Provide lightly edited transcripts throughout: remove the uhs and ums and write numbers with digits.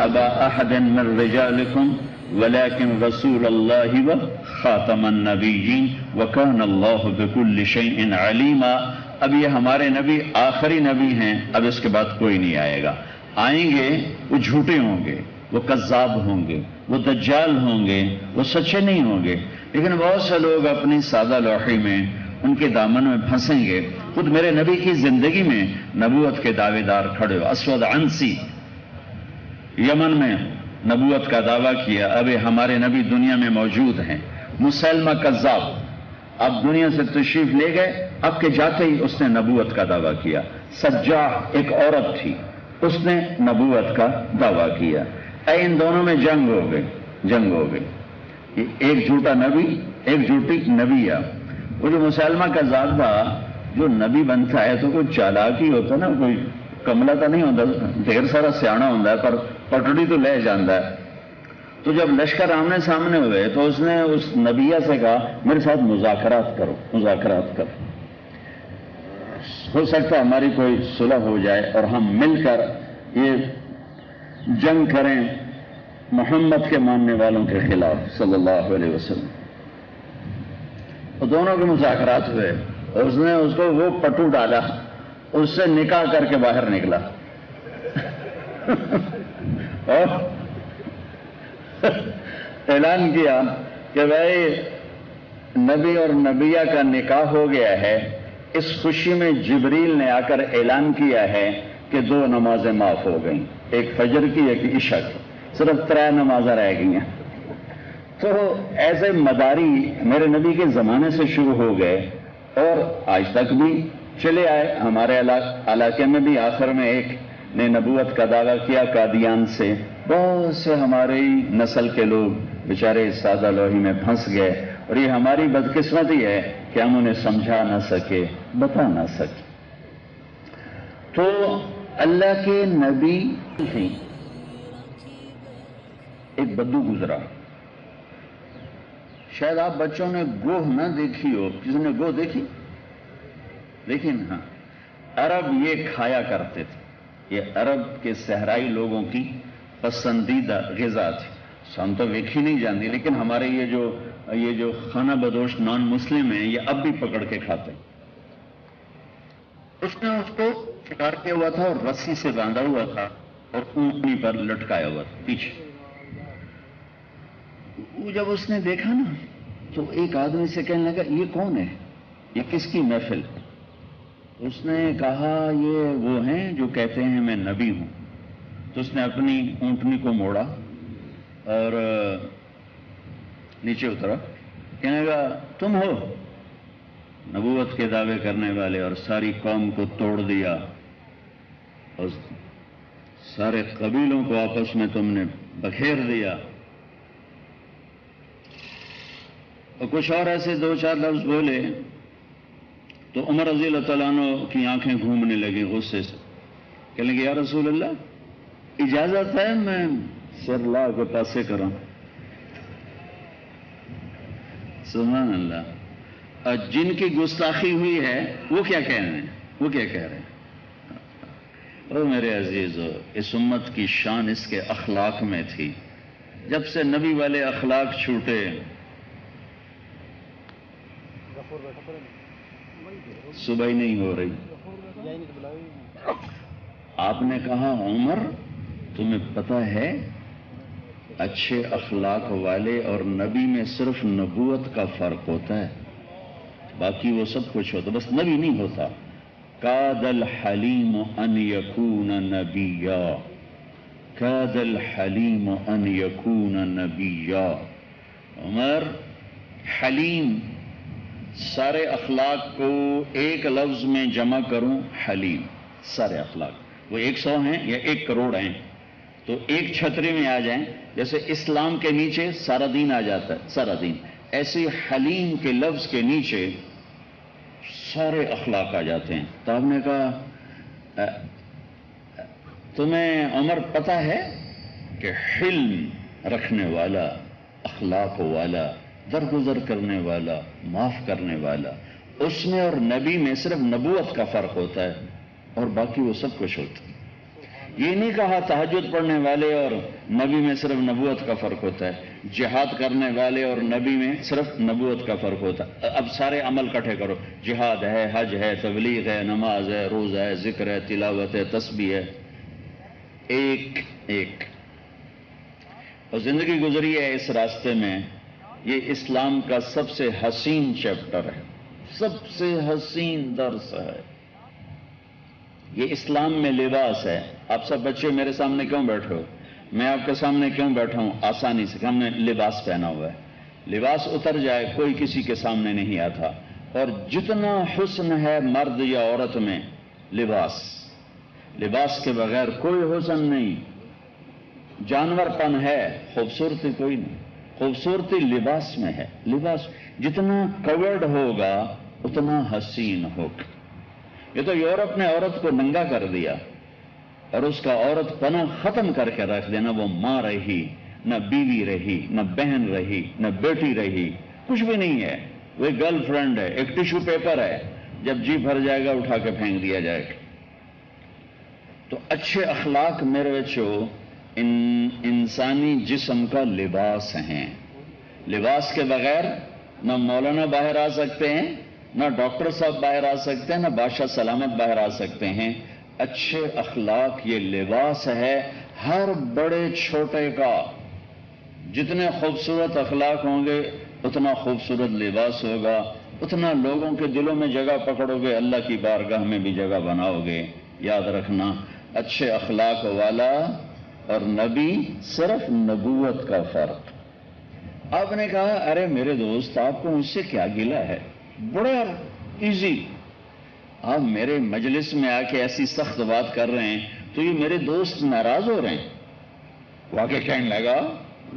ابا احد من رجالکم ولكن رسول اللہ و خاتم النبیین وکان اللہ بکل شیء علیما. اب یہ ہمارے نبی آخری نبی ہیں، اب اس کے بعد کوئی نہیں آئے گا. آئیں گے وہ جھوٹے ہوں گے، وہ کذاب ہوں گے، وہ دجال ہوں گے، وہ سچے نہیں ہوں گے. لیکن بہت سے لوگ اپنی سادہ لوحی میں ان کے دامن میں پھنسیں گے. خود میرے نبی کی زندگی میں نبوت کے دعوے دار کھڑے ہو. اسود عنسی یمن میں نبوت کا دعویٰ کیا، اب ہمارے نبی دنیا میں موجود ہیں. مسلمہ کذاب اب دنیا سے تشریف لے گئے، اب کے جاتے ہی اس نے نبوت کا دعویٰ کیا. سجاح ایک عورت تھی، اس نے نبوت کا دعویٰ کیا. ان دونوں میں جنگ ہو گئی. ایک جھوٹا نبی، ایک جھوٹی نبیہ. وہ جو مسلمہ کذاب تھا، جو نبی بنتا ہے تو کوئی چالاک ہی ہوتا نا، کوئی کملا تو نہیں ہوتا، ڈھیر سارا سیاح ہوتا ہے پر پٹڑی تو لے جاتا ہے. تو جب لشکر آمنے سامنے ہوئے تو اس نے اس نبیہ سے کہا میرے ساتھ مذاکرات کرو. ہو سکتا ہے ہماری کوئی صلح ہو جائے اور ہم مل کر یہ جنگ کریں محمد کے ماننے والوں کے خلاف صلی اللہ علیہ وسلم. اور دونوں کے مذاکرات ہوئے. اس نے اس کو وہ پٹو ڈالا، اس سے نکاح کر کے باہر نکلا اور اعلان کیا کہ بھائی نبی اور نبیہ کا نکاح ہو گیا ہے. اس خوشی میں جبریل نے آ کر اعلان کیا ہے کہ 2 نمازیں معاف ہو گئیں، ایک فجر کی ایک عشاء کی، صرف 3 نمازیں رہ گئی ہیں. تو ایسے مداری میرے نبی کے زمانے سے شروع ہو گئے اور آج تک بھی چلے آئے. ہمارے علاقے میں بھی آخر میں ایک نے نبوت کا دعویٰ کیا قادیان سے. بہت سے ہماری نسل کے لوگ بیچارے سادہ لوہی میں پھنس گئے، اور یہ ہماری بدقسمتی ہے کہ ہم انہیں سمجھا نہ سکے، بتا نہ سکے. تو اللہ کے نبی تھے. ایک بدو گزرا، شاید آپ بچوں نے گوہ نہ دیکھی ہو. کسی نے گوہ دیکھی؟ لیکن ہاں، عرب یہ کھایا کرتے تھے. یہ عرب کے صحرائی لوگوں کی پسندیدہ غذا تھی. ہم تو ویکھی نہیں جانتی، لیکن ہمارے یہ جو خانہ بدوش نان مسلم ہیں یہ اب بھی پکڑ کے کھاتے ہیں. اس نے اس کو شکار کیا ہوا تھا اور رسی سے باندھا ہوا تھا اور اونٹنی پر لٹکایا ہوا تھا پیچھے. جب اس نے دیکھا نا تو ایک آدمی سے کہنے لگا یہ کون ہے، یہ کس کی محفل؟ اس نے کہا یہ وہ ہیں جو کہتے ہیں میں نبی ہوں. تو اس نے اپنی اونٹنی کو موڑا اور نیچے اترا. کہنے لگا تم ہو نبوت کے دعوے کرنے والے، اور ساری قوم کو توڑ دیا اور سارے قبیلوں کو آپس میں تم نے بکھیر دیا. اور کچھ اور ایسے 2-4 لفظ بولے تو عمر رضی اللہ تعالیٰ عنہ کی آنکھیں گھومنے لگی غصے سے. کہنے لگے یا رسول اللہ اجازت ہے میں سر لا کے پاسے کروں؟ سبحان اللہ. اور جن کی گستاخی ہوئی ہے وہ کیا کہہ رہے ہیں؟ اور میرے عزیزو، اس امت کی شان اس کے اخلاق میں تھی. جب سے نبی والے اخلاق چھوٹے، صبح ہی نہیں ہو رہی. آپ نے کہا عمر تمہیں پتہ ہے اچھے اخلاق والے اور نبی میں صرف نبوت کا فرق ہوتا ہے، باقی وہ سب کچھ ہوتا، بس نبی نہیں ہوتا. کاد الحلیم ان یکون نبیا، کاد الحلیم ان یکون نبیا. عمر حلیم، سارے اخلاق کو ایک لفظ میں جمع کروں حلیم. سارے اخلاق وہ 100 ہیں یا 1 کروڑ ہیں تو ایک چھتری میں آ جائیں. جیسے اسلام کے نیچے سارا دین آ جاتا ہے، سارا دین، ایسے حلیم کے لفظ کے نیچے سارے اخلاق آ جاتے ہیں. تو آپ نے کہا تمہیں عمر پتہ ہے کہ حلم رکھنے والا، اخلاق والا، درگزر کرنے والا، معاف کرنے والا، اس میں اور نبی میں صرف نبوت کا فرق ہوتا ہے اور باقی وہ سب کچھ ہوتا ہے. یہ نہیں کہا تہجد پڑھنے والے اور نبی میں صرف نبوت کا فرق ہوتا ہے، جہاد کرنے والے اور نبی میں صرف نبوت کا فرق ہوتا ہے۔ اب سارے عمل کٹھے کرو، جہاد ہے، حج ہے، تبلیغ ہے، نماز ہے، روزہ ہے، ذکر ہے، تلاوت ہے، تسبیح ہے، ایک ایک اور زندگی گزری ہے اس راستے میں۔ یہ اسلام کا سب سے حسین چیپٹر ہے، سب سے حسین درس ہے۔ یہ اسلام میں لباس ہے۔ آپ سب بچے میرے سامنے کیوں بیٹھے ہو؟ میں آپ کے سامنے کیوں بیٹھا ہوں؟ آسانی سے، ہم نے لباس پہنا ہوا ہے۔ لباس اتر جائے کوئی کسی کے سامنے نہیں آتا، اور جتنا حسن ہے مرد یا عورت میں، لباس کے بغیر کوئی حسن نہیں۔ جانور پن ہے، خوبصورتی کوئی نہیں، خوبصورتی لباس میں ہے۔ لباس جتنا کورڈ ہوگا اتنا حسین ہوگا۔ یہ تو یورپ نے عورت کو ننگا کر دیا اور اس کا عورت پنا ختم کر کے رکھ دینا۔ وہ ماں رہی، نہ بیوی رہی، نہ بہن رہی، نہ بیٹی رہی، کچھ بھی نہیں ہے۔ وہ ایک گرل فرینڈ ہے، ایک ٹیشو پیپر ہے، جب جی بھر جائے گا اٹھا کے پھینک دیا جائے گا۔ تو اچھے اخلاق میرے بچوں انسانی جسم کا لباس ہیں۔ لباس کے بغیر نہ مولانا باہر آ سکتے ہیں، نہ ڈاکٹر صاحب باہر آ سکتے ہیں، نہ بادشاہ سلامت باہر آ سکتے ہیں۔ اچھے اخلاق یہ لباس ہے ہر بڑے چھوٹے کا۔ جتنے خوبصورت اخلاق ہوں گے اتنا خوبصورت لباس ہوگا، اتنا لوگوں کے دلوں میں جگہ پکڑو گے، اللہ کی بارگاہ میں بھی جگہ بناؤ گے۔ یاد رکھنا، اچھے اخلاق والا اور نبی، صرف نبوت کا فرق۔ آپ نے کہا ارے میرے دوست آپ کو مجھ سے کیا گلہ ہے؟ بڑا ایزی، آپ میرے مجلس میں آ کے ایسی سخت بات کر رہے ہیں تو یہ میرے دوست ناراض ہو رہے ہیں۔ واقع کہنے لگا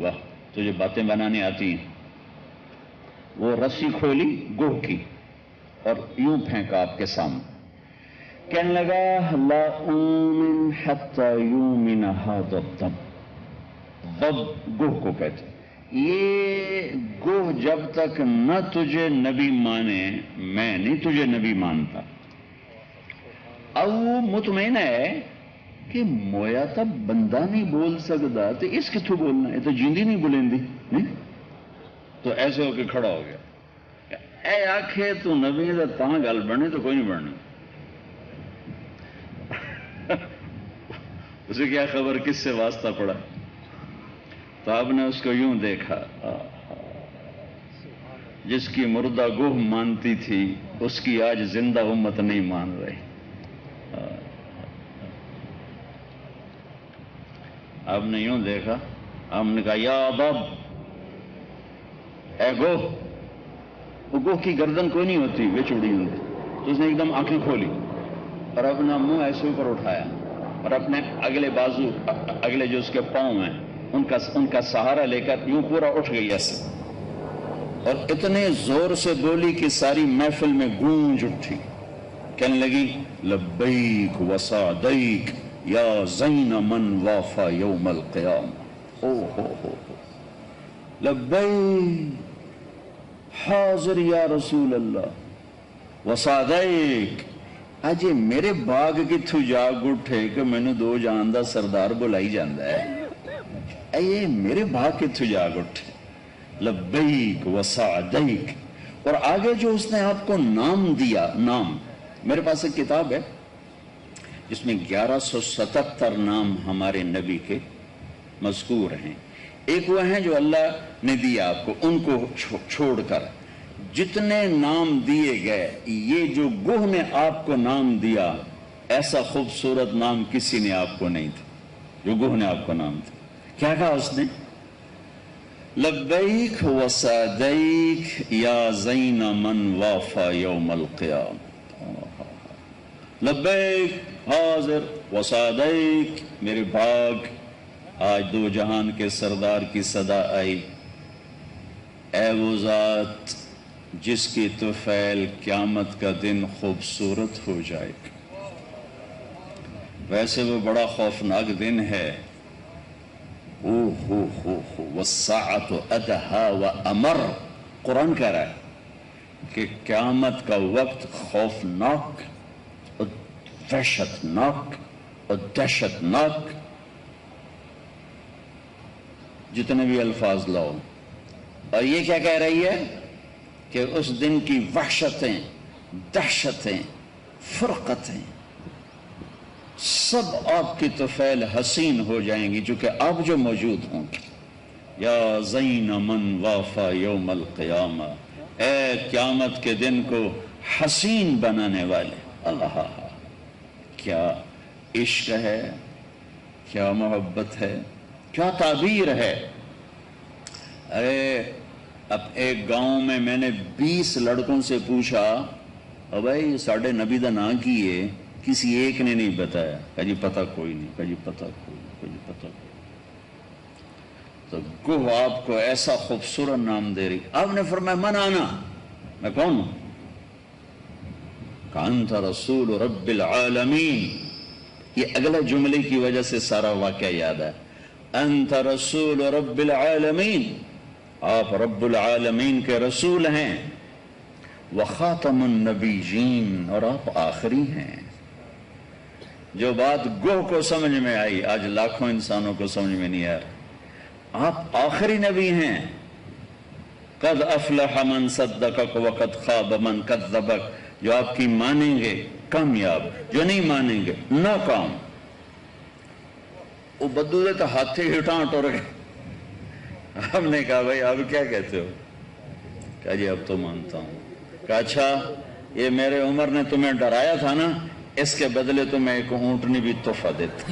واہ تجھے باتیں بنانے آتی ہیں۔ وہ رسی کھولی گوہ کی اور یوں پھینکا آپ کے سامنے، کہنے لگا لا اومن حتی یومن ھذا الضب۔ ضب گوہ کو کہتے، یہ گوہ جب تک نہ تجھے نبی مانے میں نہیں تجھے نبی مانتا۔ اب وہ مطمئن ہے کہ مویا تب بندہ نہیں بول سکتا تو اس کتوں بولنا ہے، تو جیندی نہیں بولندی نہیں۔ تو ایسے ہو کے کھڑا ہو گیا، اے آکھے تو نبی دا تاں گل بنے تو کوئی نہیں بننی۔ اسے کیا خبر کس سے واسطہ پڑا؟ تو آپ نے اس کو یوں دیکھا، جس کی مردہ گوہ مانتی تھی اس کی آج زندہ امت نہیں مان رہی۔ آپ نے یوں دیکھا، آپ نے کہا یا ضب، اے گوہ۔ وہ گوہ کی گردن کوئی نہیں ہوتی، وہ چوڑی ہوتی، تو اس نے ایک دم آنکھیں کھولی اور اپنا منہ ایسے اوپر اٹھایا اور اپنے اگلے بازو، اگلے جو اس کے پاؤں ہیں ان کا سہارا لے کر یوں پورا اٹھ گئی ایسے، اور اتنے زور سے بولی کہ ساری محفل میں گونج اٹھی۔ کہنے لگی لبیک وسعدیک یا زین من وافا یوم القیامہ۔ ہو لبیک، حاضر یا رسول اللہ، وسعدیک، اجے میرے باغ کتھوں جاگ اٹھے کہ مینوں دو جان دا سردار بلائی جاندا ہے، اے میرے باغ کتھوں جاگ اٹھے، لبیک وسعدیک۔ اور آگے جو اس نے آپ کو نام دیا، نام، میرے پاس ایک کتاب ہے جس میں 1177 نام ہمارے نبی کے مذکور ہیں۔ ایک وہ ہیں جو اللہ نے دیا آپ کو، ان کو چھوڑ کر جتنے نام دیے گئے، یہ جو گوہ نے آپ کو نام دیا، ایسا خوبصورت نام کسی نے آپ کو نہیں دیا جو گوہ نے آپ کو نام دیا۔ کیا کہا اس نے؟ لبیک وسعدیک یا زین من وافا یوم القیامہ۔ لبیک، حاضر، وسعدیک، میرے بھاگ، آج دو جہان کے سردار کی صدا آئی، اے وہ ذات جس کی طفیل قیامت کا دن خوبصورت ہو جائے گا۔ ویسے وہ بڑا خوفناک دن ہے، والساعة ادہا وامر۔ قرآن کہہ رہا ہے کہ قیامت کا وقت خوفناک، وحشتناک اور دہشت ناک جتنے بھی الفاظ لاؤ. اور یہ کیا کہہ رہی ہے کہ اس دن کی وحشتیں، دہشتیں، فرقتیں سب آپ کی طفیل حسین ہو جائیں گی چونکہ آپ جو موجود ہوں گے. یا زین من وافا یوم القیامہ، اے قیامت کے دن کو حسین بنانے والے. اللہ، کیا عشق ہے، کیا محبت ہے، کیا تعبیر ہے. ارے اب ایک گاؤں میں نے 20 لڑکوں سے پوچھا بھائی ساڑھے نبی دا نا کی ہے، کسی ایک نے نہیں بتایا. کہا جی پتہ کوئی نہیں، کہا جی پتہ کوئی نہیں، کہا جی پتہ کوئی نہیں. تو گوہ آپ کو ایسا خوبصورت نام دے رہی. آپ نے فرمایا من آنا، میں کون ہوں؟ کہ انت رسول رب العالمین. یہ اگلے جملے کی وجہ سے سارا واقعہ یاد ہے. انت رسول رب العالمین، آپ رب العالمین کے رسول ہیں. وخاتم النبیین، اور آپ آخری ہیں. جو بات گوہ کو سمجھ میں آئی آج لاکھوں انسانوں کو سمجھ میں نہیں آ رہی. آپ آخری نبی ہیں. قد افلح من صدقک وقد خاب من کذبک. جو آپ کی مانیں گے کامیاب، جو نہیں مانیں گے ناکام. وہ بدو دے تو ہاتھیں ہٹاں ٹور گئے. ہم نے کہا بھائی اب کیا کہتے ہو؟ کہا جی اب تو مانتا ہوں. کہا اچھا یہ میرے عمر نے تمہیں ڈرایا تھا نا، اس کے بدلے تمہیں ایک اونٹنی بھی تحفہ دیتا.